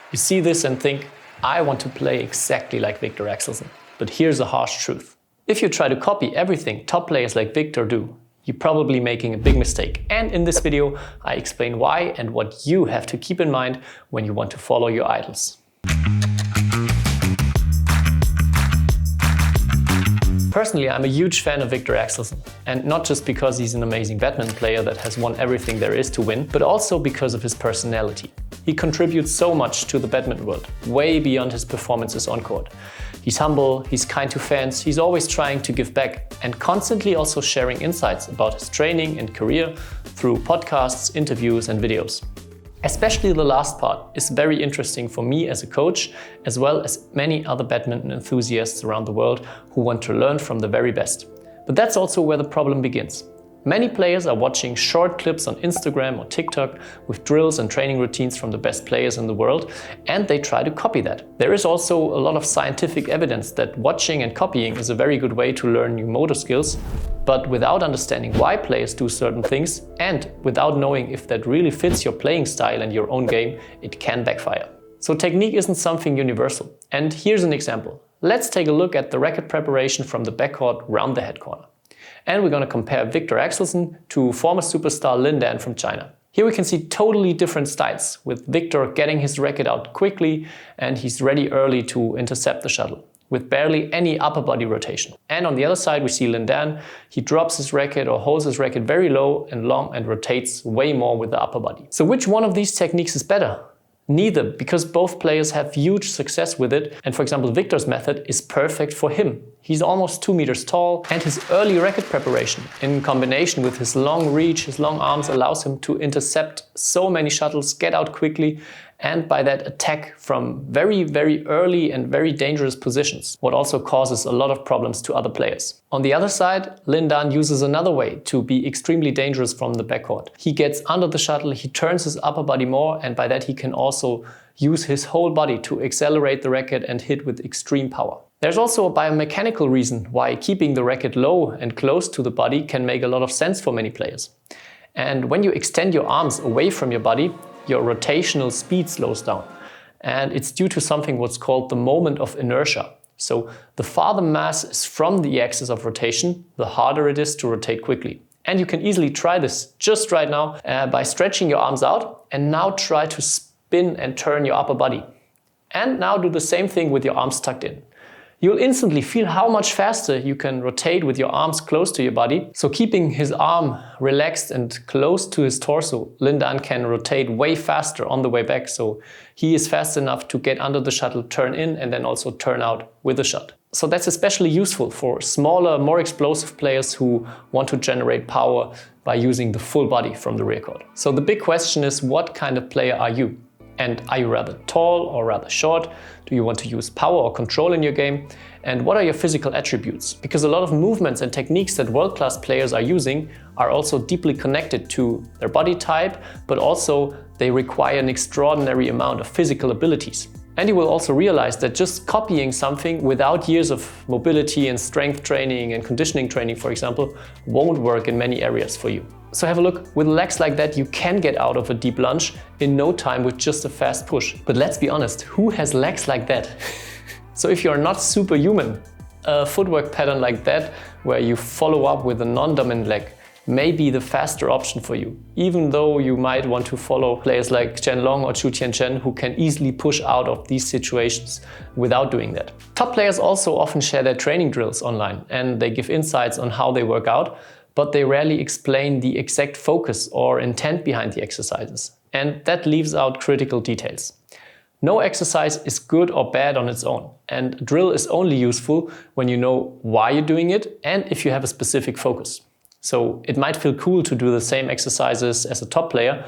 You see this and think, I want to play exactly like Viktor Axelsen. But here's the harsh truth. If you try to copy everything top players like Viktor do, you're probably making a big mistake. And in this video, I explain why and what you have to keep in mind when you want to follow your idols. Personally, I'm a huge fan of Viktor Axelsen, and not just because he's an amazing badminton player that has won everything there is to win, but also because of his personality. He contributes so much to the badminton world, way beyond his performances on court. He's humble, he's kind to fans, he's always trying to give back and constantly also sharing insights about his training and career through podcasts, interviews and videos. Especially the last part is very interesting for me as a coach, as well as many other badminton enthusiasts around the world who want to learn from the very best. But that's also where the problem begins. Many players are watching short clips on Instagram or TikTok with drills and training routines from the best players in the world, and they try to copy that. There is also a lot of scientific evidence that watching and copying is a very good way to learn new motor skills, but without understanding why players do certain things and without knowing if that really fits your playing style and your own game, it can backfire. So technique isn't something universal. And here's an example. Let's take a look at the racket preparation from the backcourt round the head corner. And we're going to compare Viktor Axelsen to former superstar Lin Dan from China. Here we can see totally different styles, with Viktor getting his racket out quickly and he's ready early to intercept the shuttle, with barely any upper body rotation. And on the other side we see Lin Dan. He drops his racket or holds his racket very low and long and rotates way more with the upper body. So which one of these techniques is better? Neither, because both players have huge success with it, and for example Viktor's method is perfect for him. He's almost 2 meters tall, and his early racket preparation in combination with his long reach, his long arms, allows him to intercept so many shuttles, get out quickly, and by that attack from very, very early and very dangerous positions, what also causes a lot of problems to other players. On the other side, Lin Dan uses another way to be extremely dangerous from the backcourt. He gets under the shuttle, he turns his upper body more, and by that he can also use his whole body to accelerate the racket and hit with extreme power. There's also a biomechanical reason why keeping the racket low and close to the body can make a lot of sense for many players. And when you extend your arms away from your body, your rotational speed slows down. And it's due to something what's called the moment of inertia. So the farther mass is from the axis of rotation, the harder it is to rotate quickly. And you can easily try this just right now by stretching your arms out and now try to spin and turn your upper body. And now do the same thing with your arms tucked in. You'll instantly feel how much faster you can rotate with your arms close to your body. So keeping his arm relaxed and close to his torso, Lin Dan can rotate way faster on the way back. So he is fast enough to get under the shuttle, turn in and then also turn out with the shot. So that's especially useful for smaller, more explosive players who want to generate power by using the full body from the rear court. So the big question is, what kind of player are you? And are you rather tall or rather short? Do you want to use power or control in your game? And what are your physical attributes? Because a lot of movements and techniques that world-class players are using are also deeply connected to their body type, but also they require an extraordinary amount of physical abilities. And you will also realize that just copying something without years of mobility and strength training and conditioning training, for example, won't work in many areas for you. So have a look. With legs like that, you can get out of a deep lunge in no time with just a fast push. But let's be honest, who has legs like that? So if you're not superhuman, a footwork pattern like that, where you follow up with a non-dominant leg, may be the faster option for you, even though you might want to follow players like Chen Long or Chu Tianchen who can easily push out of these situations without doing that. Top players also often share their training drills online and they give insights on how they work out, but they rarely explain the exact focus or intent behind the exercises, and that leaves out critical details. No exercise is good or bad on its own, and drill is only useful when you know why you're doing it and if you have a specific focus. So it might feel cool to do the same exercises as a top player,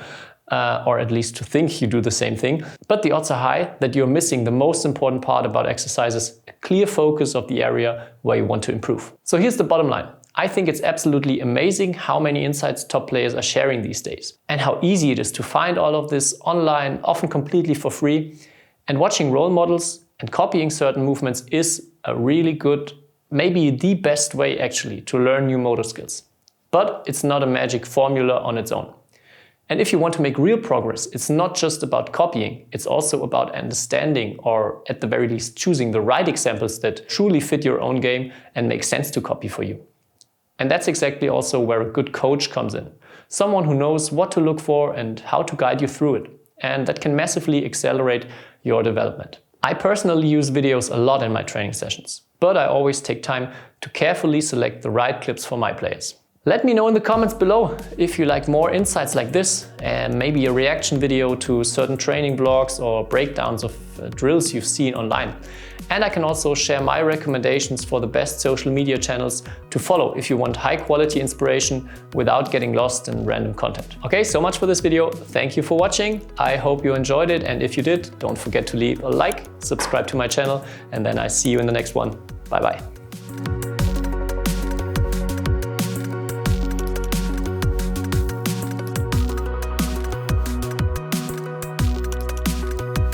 or at least to think you do the same thing, but the odds are high that you're missing the most important part about exercises, a clear focus of the area where you want to improve. So here's the bottom line. I think it's absolutely amazing how many insights top players are sharing these days, and how easy it is to find all of this online, often completely for free. And watching role models and copying certain movements is a really good, maybe the best way actually to learn new motor skills. But it's not a magic formula on its own. And if you want to make real progress, it's not just about copying, it's also about understanding, or at the very least choosing the right examples that truly fit your own game and make sense to copy for you. And that's exactly also where a good coach comes in. Someone who knows what to look for and how to guide you through it. And that can massively accelerate your development. I personally use videos a lot in my training sessions, but I always take time to carefully select the right clips for my players. Let me know in the comments below if you like more insights like this and maybe a reaction video to certain training blogs or breakdowns of drills you've seen online. And I can also share my recommendations for the best social media channels to follow if you want high quality inspiration without getting lost in random content. Okay, so much for this video. Thank you for watching. I hope you enjoyed it, and if you did, don't forget to leave a like, subscribe to my channel, and then I see you in the next one. Bye bye.